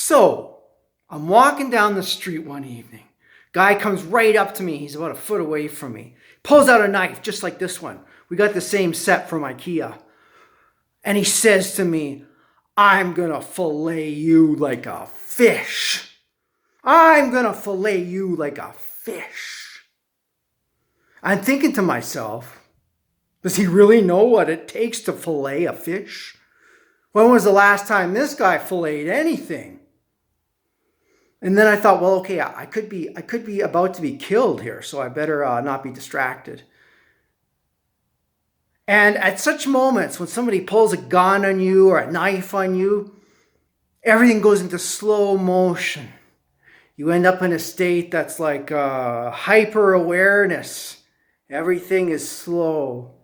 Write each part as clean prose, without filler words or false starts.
So, I'm walking down the street one evening. Guy comes right up to me. He's about a foot away from me. Pulls out a knife just like this one. We got the same set from IKEA. And he says to me, "I'm going to fillet you like a fish. I'm going to fillet you like a fish." I'm thinking to myself, does he really know what it takes to fillet a fish? When was the last time this guy filleted anything? And then I thought, well, okay, I could be about to be killed here, so I better not be distracted. And at such moments, when somebody pulls a gun on you or a knife on you, everything goes into slow motion. You end up in a state that's like hyper awareness. Everything is slow.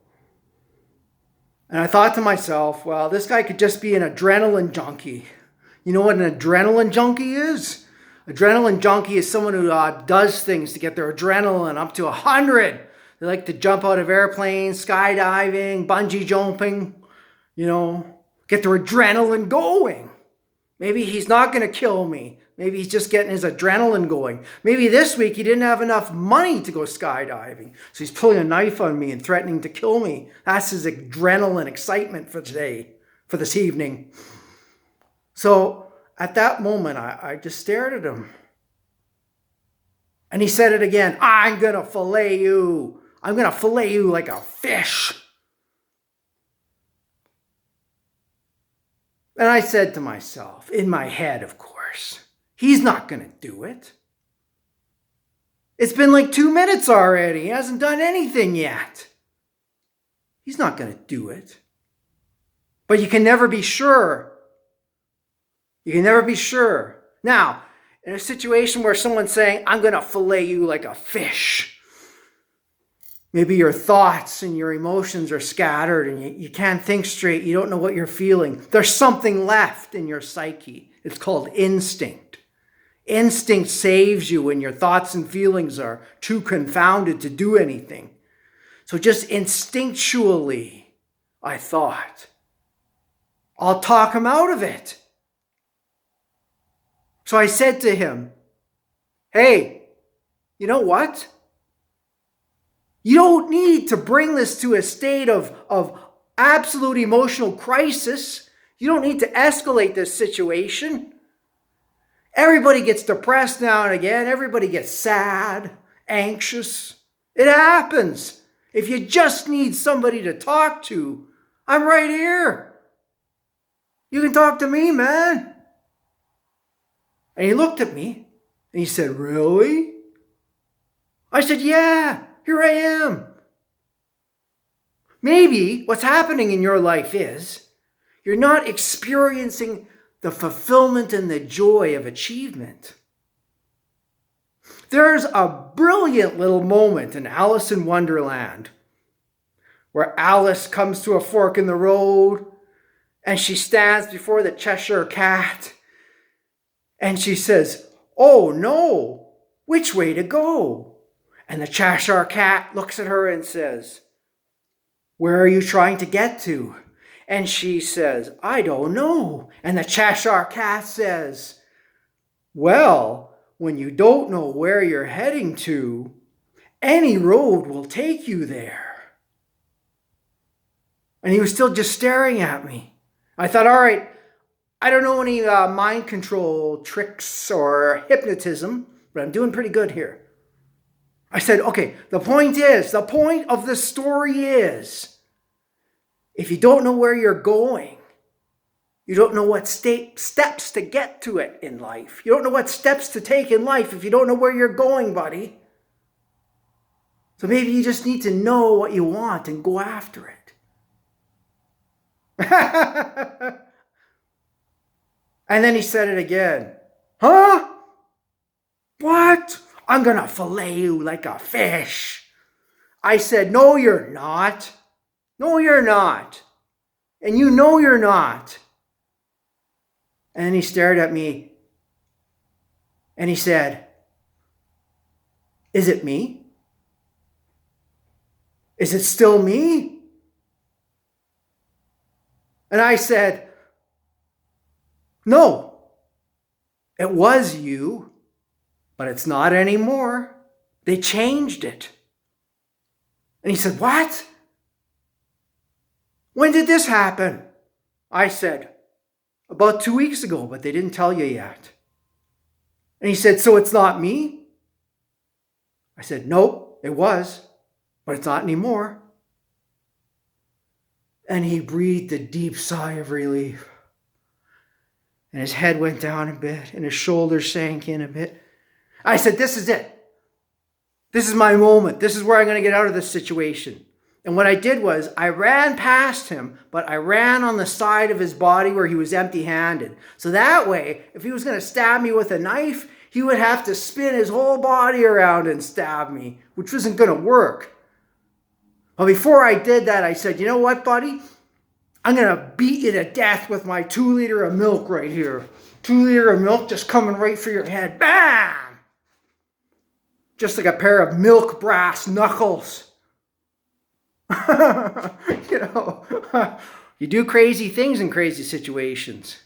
And I thought to myself, well, this guy could just be an adrenaline junkie. You know what an adrenaline junkie is? Adrenaline junkie is someone who does things to get their adrenaline up to 100. They like to jump out of airplanes, skydiving, bungee jumping, get their adrenaline going. Maybe he's not going to kill me. Maybe he's just getting his adrenaline going. Maybe this week he didn't have enough money to go skydiving. So he's pulling a knife on me and threatening to kill me. That's his adrenaline excitement for today, for this evening. So at that moment, I just stared at him. And he said it again. "I'm going to fillet you. I'm going to fillet you like a fish." And I said to myself, in my head, of course, he's not going to do it. It's been like 2 minutes already. He hasn't done anything yet. He's not going to do it. But you can never be sure. You can never be sure. Now, in a situation where someone's saying, "I'm going to fillet you like a fish," maybe your thoughts and your emotions are scattered and you can't think straight. You don't know what you're feeling. There's something left in your psyche. It's called instinct. Instinct saves you when your thoughts and feelings are too confounded to do anything. So just instinctually, I thought, I'll talk him out of it. So I said to him, "Hey, you know what? You don't need to bring this to a state of absolute emotional crisis. You don't need to escalate this situation. Everybody gets depressed now and again. Everybody gets sad, anxious. It happens. If you just need somebody to talk to, I'm right here. You can talk to me, man." And he looked at me and he said, "Really?" I said, "Yeah, here I am." Maybe what's happening in your life is you're not experiencing the fulfillment and the joy of achievement. There's a brilliant little moment in Alice in Wonderland where Alice comes to a fork in the road and she stands before the Cheshire Cat and she says, "Oh no, which way to go?" And the Cheshire Cat looks at her and says, "Where are you trying to get to?" And she says, "I don't know." And the Cheshire Cat says, "Well, when you don't know where you're heading to, any road will take you there." And he was still just staring at me. I thought, all right, I don't know any mind control tricks or hypnotism, but I'm doing pretty good here. I said, okay, the point of this story is, if you don't know where you're going, you don't know what steps to get to it in life. You don't know what steps to take in life if you don't know where you're going, buddy. So maybe you just need to know what you want and go after it. And then he said it again. "Huh? What? I'm going to fillet you like a fish." I said, "No, you're not. No, you're not. And you know you're not." And then he stared at me and he said, "Is it me? Is it still me?" And I said, "No, It was you, but it's not anymore. They changed it. And he said, what? When did this happen? I said, about 2 weeks ago, but they didn't tell you yet. And he said, so it's not me? I said, nope, it was, but it's not anymore. And he breathed a deep sigh of relief. And his head went down a bit, and his shoulders sank in a bit. I said, this is it. This is my moment. This is where I'm going to get out of this situation. And what I did was I ran past him, but I ran on the side of his body where he was empty-handed. So that way, if he was going to stab me with a knife, he would have to spin his whole body around and stab me, which wasn't going to work. But before I did that, I said, you know what, buddy? I'm going to beat you to death with my 2 liter of milk right here. 2 liter of milk just coming right for your head. Bam! Just like a pair of milk brass knuckles. You do crazy things in crazy situations.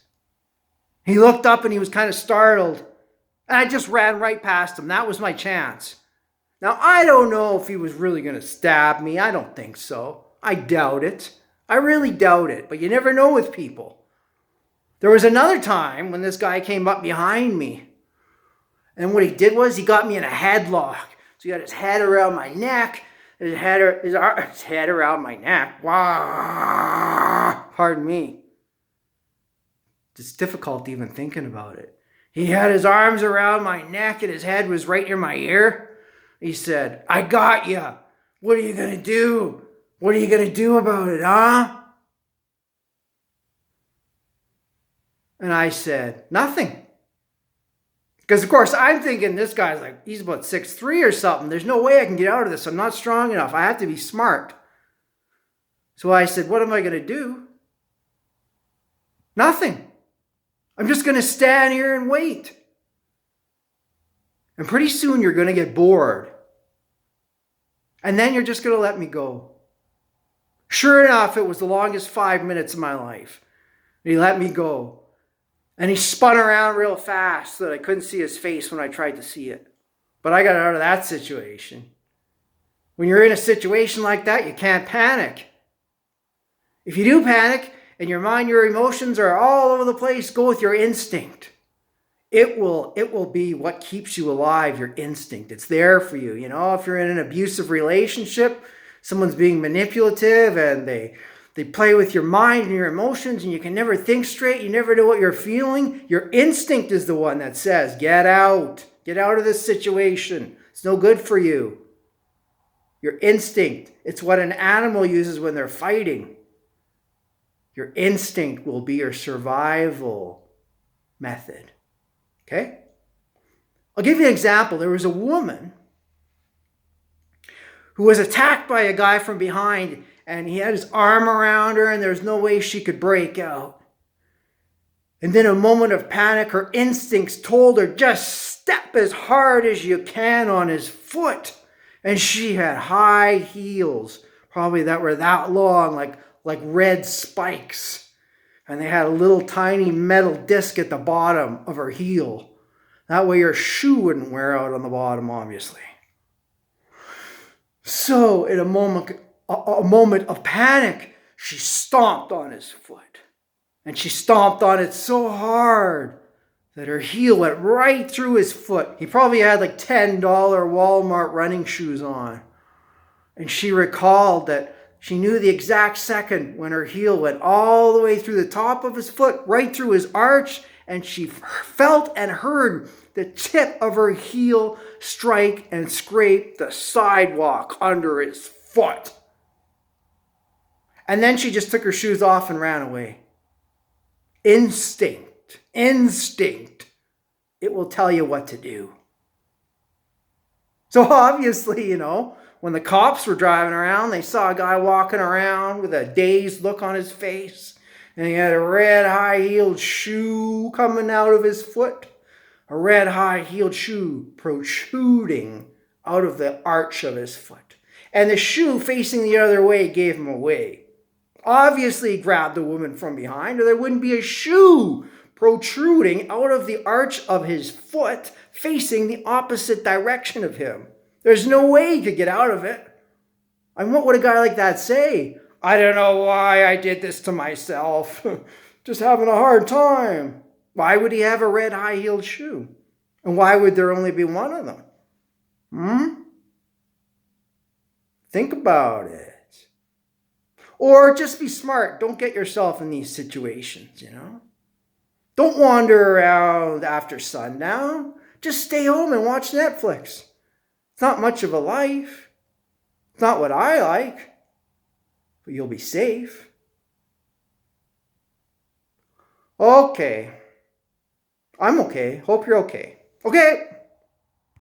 He looked up and he was kind of startled. And I just ran right past him. That was my chance. Now, I don't know if he was really going to stab me. I don't think so. I doubt it. I really doubt it. But you never know with people. There was another time when this guy came up behind me. And what he did was he got me in a headlock. So he got his head around my neck. His head around my neck. Wow. Pardon me. It's difficult even thinking about it. He had his arms around my neck and his head was right near my ear. He said, I got you. What are you going to do? What are you going to do about it, huh? And I said, nothing. Because, of course, I'm thinking this guy's like, he's about 6'3" or something. There's no way I can get out of this. I'm not strong enough. I have to be smart. So I said, what am I going to do? Nothing. I'm just going to stand here and wait. And pretty soon you're going to get bored. And then you're just going to let me go. Sure enough, it was the longest 5 minutes of my life. And he let me go. And he spun around real fast so that I couldn't see his face when I tried to see it. But I got out of that situation. When you're in a situation like that, you can't panic. If you do panic and your mind, your emotions are all over the place, go with your instinct. It will be what keeps you alive, your instinct. It's there for you. You know, if you're in an abusive relationship, someone's being manipulative and they play with your mind and your emotions and you can never think straight. You never know what you're feeling. Your instinct is the one that says, get out. Get out of this situation. It's no good for you. Your instinct. It's what an animal uses when they're fighting. Your instinct will be your survival method. Okay? I'll give you an example. There was a woman who was attacked by a guy from behind and he had his arm around her and there's no way she could break out. And then a moment of panic, her instincts told her, just step as hard as you can on his foot. And she had high heels, probably that were that long, like red spikes. And they had a little tiny metal disc at the bottom of her heel. That way your shoe wouldn't wear out on the bottom, obviously. So in a moment of panic, she stomped on his foot. And she stomped on it so hard that her heel went right through his foot. He probably had like $10 Walmart running shoes on. And she recalled that she knew the exact second when her heel went all the way through the top of his foot, right through his arch, and she felt and heard the tip of her heel strike and scrape the sidewalk under his foot. And then she just took her shoes off and ran away. Instinct. It will tell you what to do. So obviously, when the cops were driving around, they saw a guy walking around with a dazed look on his face. And he had a red high-heeled shoe coming out of his foot. A red high-heeled shoe protruding out of the arch of his foot. And the shoe facing the other way gave him away. Obviously, he grabbed the woman from behind or there wouldn't be a shoe protruding out of the arch of his foot, facing the opposite direction of him. There's no way he could get out of it. And what would a guy like that say? I don't know why I did this to myself. Just having a hard time. Why would he have a red high-heeled shoe? And why would there only be one of them? Think about it. Or just be smart. Don't get yourself in these situations, Don't wander around after sundown. Just stay home and watch Netflix. It's not much of a life. It's not what I like. But you'll be safe. Okay. I'm okay. Hope you're okay. Okay.